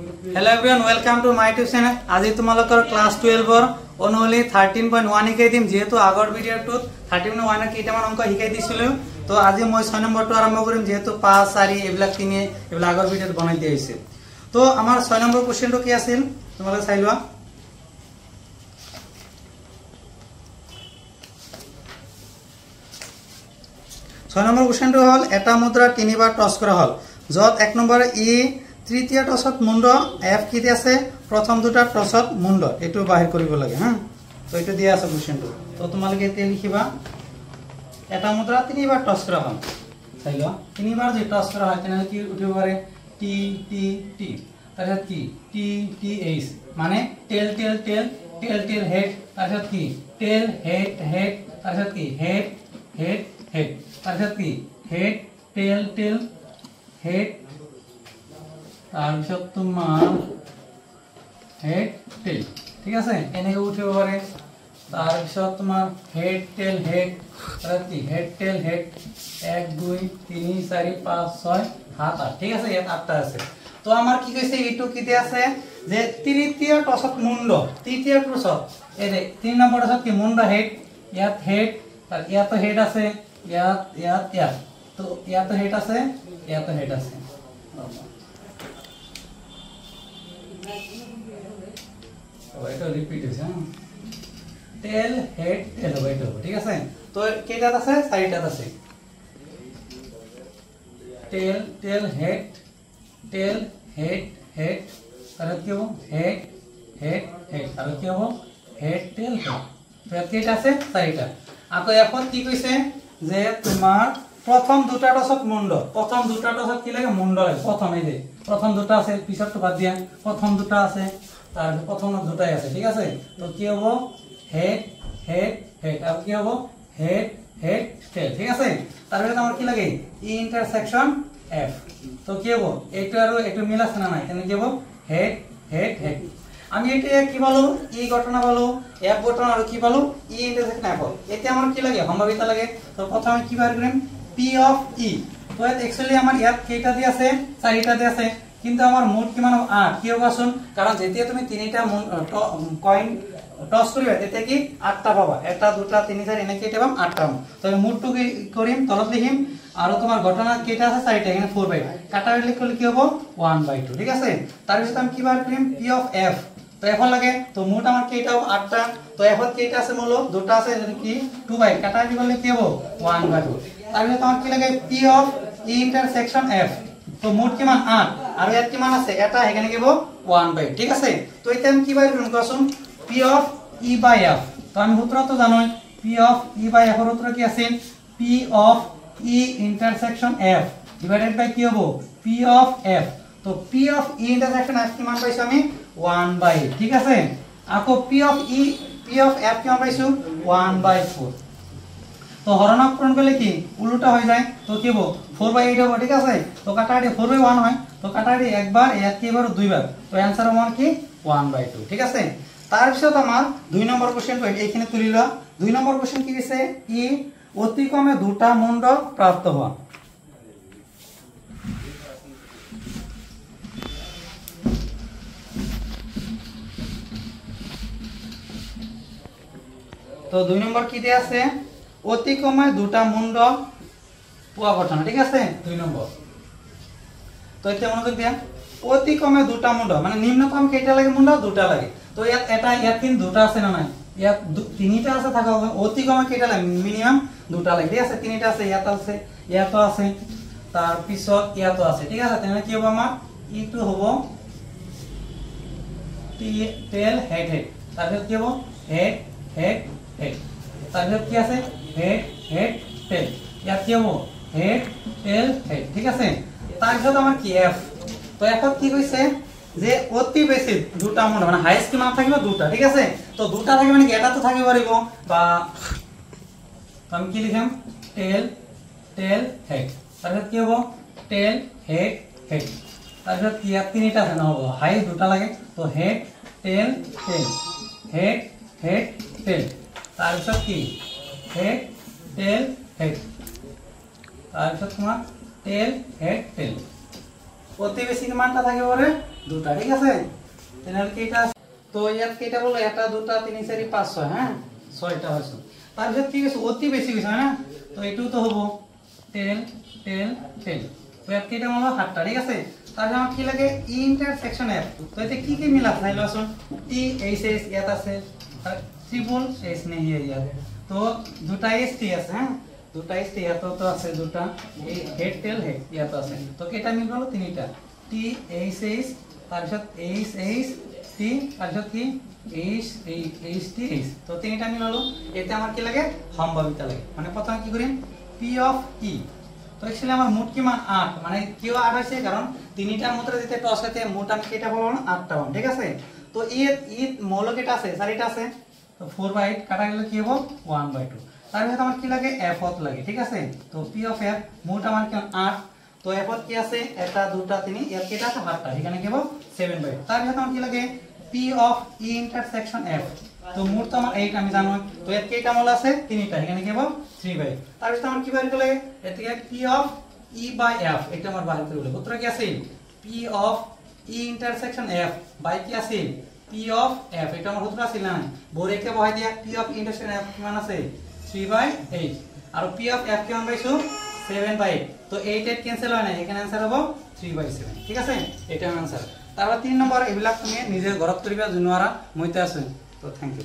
Hello everyone, welcome to my YouTube channel. আজি তোমালোকৰ class 12 ৰ অনলি 13.1 শিকাই দিম যেহেতু আগৰ ভিডিওটোত 13.1 ৰ কেইটামান অংক শিকাই দিছিলো তো আজি মই 6 নম্বৰটো আৰম্ভ কৰিম যেহেতু 5 4 এইবিলাক তিনি এইবিলাক আগৰ ভিডিওত বনাই দিয়া হৈছে তো আমাৰ 6 নম্বৰ কোশ্চেনটো কি আছিল তোমালোকে চাই লোৱা 6 নম্বৰ কোশ্চেনটো হল এটা মুদ্ৰা তিনিবাৰ টস কৰা হল যত এক নম্বৰ ই তৃতীয় টসত মুণ্ড এফ কি দি আছে প্ৰথম দুটা টসত মুণ্ড এটো বাহিৰ কৰিব লাগে হা তো এটো দিয়া আছে কোশ্চেনটো তো তোমালোকে এতে লিখিবা এটা মুদ্ৰা তিনিবাৰ টস কৰা হল চাই লোৱা তিনিবাৰ যে টস কৰা হয় তেনে কি উঠিব পাৰে টি টি টি তাৰপিছত কি টি টি এইচ মানে টেল টেল টেল টেল টেল হেড তাৰপিছত কি টেল হেড হেড তাৰপিছত কি হেড হেড হেড তাৰপিছত কি হেড টেল টেল হেড তাৰপিছত তোমাৰ হেড টেল ঠিক আছে এনেকৈ উঠিব পাৰে তাৰপিছত তোমাৰ হেড টেল হেড তাৰপিছত কি হেড টেল হেড 1 2 3 4 5 6 7 8 ঠিক আছে ইয়াত 8টা আছে তো আমাৰ কি কৈছে এইটো কিতে আছে যে তৃতীয় টসত মুণ্ড তৃতীয় টসত এই যে 3 নম্বৰ টসত কি মুণ্ড হেড ইয়াত হেড আর ইয়াত হেড আছে ইয়াত ইয়াত ইয়াত তো ইয়াত হেড আছে ইয়াত হেড আছে ওইটা রিপিট হইছে টেল হেড টেল ওইটা ঠিক আছে তো কেইটা আছে চাৰিটা আছে টেল টেল হেড হেড আর কি হ'ব হেড হেড হেড আর কি হ'ব হেড টেল হেড তো কেইটা আছে চাৰিটা আকৌ এখন কি কৈছে যে তোমাৰ প্ৰথম দুটা টসত মুণ্ড প্ৰথম দুটা টসত কি লাগে মুণ্ড লাগে প্ৰথম এই যে প্ৰথম দুটা আছে পিছত তো বাদ দিয়া প্ৰথম দুটা আছে আর প্রথম দুটাই আছে ঠিক আছে তো কি হ'ব হেড হেড হেড আর কি হ'ব হেড হেড টেল ঠিক আছে তারপরে আমার কি লাগে ই ইন্টারসেকশন এফ তো কি হ'ব এইটো আৰু এইটো মিল আছে না নাই তেনে কি হ'ব হেড হেড হেড আমি এটা কি পালো ই ঘটনা পালো এফ ঘটনা আৰু কি পালো ই ইন্টাৰসেকশন এফ এতিয়া আমাৰ কি লাগে সম্ভাৱিতা লাগে তো প্ৰথমে কি বাৰ কৰিম পি অফ ই তো একচুয়ালি আমাৰ ইয়াত কেইটা দি আছে চাৰিটা দি আছে কিন্তু আমাৰ মুঠ কিমান 8 কি হবাচোন কাৰণ যেতিয়া তুমি তিনিটা কয়েন টস কৰিবা তেতিয়া কি 8টা পাবা এটা দুটা তিনি চাৰি এনেকৈ এটা পাম 8টা তবে মুঠটো কি কৰিম তলত লিখিম আৰু তোমাৰ ঘটনা কেইটা আছে চাৰিটা এখানে 4/2 কাটাৰ লিখলে কি হ'ব 1/2 ঠিক আছে তাৰ পিছত আমি কি বাৰ কৰিম পি অফ এফ তো এফ লাগে তো মুঠ আমাৰ কেইটা 8টা তো এফত কেইটা আছে মূল দুটা আছে কি 2/2 কাটাৰ দিলে কি হ'ব 1/2 তাৰ পিছত আমাৰ কি লাগে পি অফ ই ইন্টাৰসেকশন এফ তো মুঠ কিমান 8 আৰু ইয়াত কিমান আছে এটা এখানে কি হ'ব 1/2 ঠিক আছে তো এটা আমি কি বাৰ কৰিম কোৱাচোন P of E by F তো আমি সূত্র তো জানোই P of E by F এর সূত্র কি আছে P of E intersection F divided by কি হ'ব পি অফ এফ তো P of E intersection F কিমান পাইছো আমি 1/8 ঠিক আছে আকৌ পি অফ এফ কিমান পাইছো 1/4 তো হরণক পূরণ করলে কি উল্টা হয়ে যায় তো কি হ'ব 4/8 হবে ঠিক আছে তো কাটাড়ি 4/1 হয় তো কাটাড়ি একবার ইয়াত কি এবাৰ দুইবাৰ তো आंसर আমাৰ কি 1/2 ঠিক আছে তাৰ পিছত আমাৰ 2 নম্বৰ কোশ্চেনটো এইখানে তুলি লোৱা 2 নম্বৰ কোশ্চেন কি দিছে ই অতি কমে দুটা মুণ্ড প্ৰাপ্ত হওয়া তো 2 নম্বৰ কি দিয়া আছে অতি কমে দুটা মুণ্ড পোৱা ঘটনা ঠিক আছে 2 নম্বৰ তো এতিয়া মনোযোগ দিয়া অতি কমে দুটা মুণ্ড মানে নিম্নতম কেইটা লাগে মুণ্ড দুটা লাগে তো ইয়াত এটা ইয়াত তিন দুটা আছে না নাই ইয়াত তিনিটা আছে থাকা অতি কমে কেইটা লাগে মিনিমাম দুটা লাগে ঠিক আছে তিনিটা আছে ইয়াত আছে তাৰ পিছত ইয়াত আছে ঠিক আছে তেনে কি হ'ব আমাৰ ইটো হ'ব টেল হেড হেড তাৰপিছত কি হ'ব হেড হেড হেড তাৰপিছত কি আছে হেড হেড টেল ইয়াত কি হ'ব হেড টেল হেড ঠিক আছে তাৰপিছত আমাৰ কি এফ তো এফত কি কৈছে যে অতি বেছি দুটা মুণ্ড মানে হাইয়েস্ট কিমান থাকিব দুটা ঠিক আছে তো দুটা থাকে মানে এটা তো থাকিব পাৰিব বা আমি কি লিখাম টেল টেল হেড তাৰপিছত কি হ'ব টেল হেড হেড তাৰপিছত কি ইয়াত তিনিটা আছে নহ'ব হাইয়েস্ট দুটা লাগে তো হেড টেল টেল হেড হেড টেল তাৰপিছত কি হেড টেল হেড তাৰপিছত তোমাৰ টেল হেড টেল অতি বেছি কিমানটা থাকিব পাৰে দুটা ঠিক আছে তেনেহলে কেইটা তো ইয়াত কেইটা বলো এটা দুটা 3 4 5 6 হ্যাঁ 6টা হইছে তার ভিতর কি হইছে অতি বেশি হইছে না তো এটাও তো হবো 10 10 10 তো ইয়াত কেইটা হলো 8টা ঠিক আছে তাহলে আমার কি লাগে ইন্টারসেকশন এফ তো এতে কি কি মিলা চাইলো আসুন টি এইচ এস ইয়াত আছে ট্রিপল এস নেই ইয়াত তো দুটা এস টি আছে হ্যাঁ দুটা এস টি ইয়াত তো আছে দুটা এই হেড টেল হেড ইয়াত আছে তো কেটা মিল হলো তিনটা টি এইচ এস তারপর এইচ এইচ টি তারপর কি এইচ এইচ টি এইচ তো তিনটা মিল হলো এতে আমার কি লাগে সম্ভাবিতা লাগে মানে প্রথমে কি করি পি অফ ই তো एक्चुअली আমার মোট কি মান 8 মানে কিও 8 হইছে কারণ তিনটার মধ্যে দিতে টস হতে মোট আমি কেটা পাবো না 8টা পাবো ঠিক আছে তো ই মৌল কেটা আছে চারিটা আছে তো 4/8 কাটা গেলে কি হবে 1/2 তার ভিতরে আমার কি লাগে f হত লাগে ঠিক আছে তো p অফ f মোট আমার কি 8 তো f হত কি আছে এটা দুটা তিন এর কেটা আছে 8টা এখানে কি হবে 7/8 তার ভিতরে আমার কি লাগে p of e intersection f তো মোট তো আমার 8 আমি জানো তো এর কেটা মৌল আছে তিনটা এখানে কি হবে 3/8 তার ভিতরে আমার কি বের করলে এদিকে p of e by f এটা আমার বাইরে করে বলে সূত্র কি আছে p of e intersection f বাই কি আছে p অফ f এটা আমার সূত্র আছে না বোরেকে বহাই দিয়া p অফ ইন্টারসেকশন f কি মান আছে 3/8 আর p অফ f কি মান পাইছো 7/8 তো 8 ক্যান্সেল হয় না এখানে आंसर হবে 3/7 ঠিক আছে এটা आंसर তারপর 3 নম্বর এবিলাক তুমি নিজে ঘরত করিবা জুনৱাৰা মইতে আছে তো থ্যাংক ইউ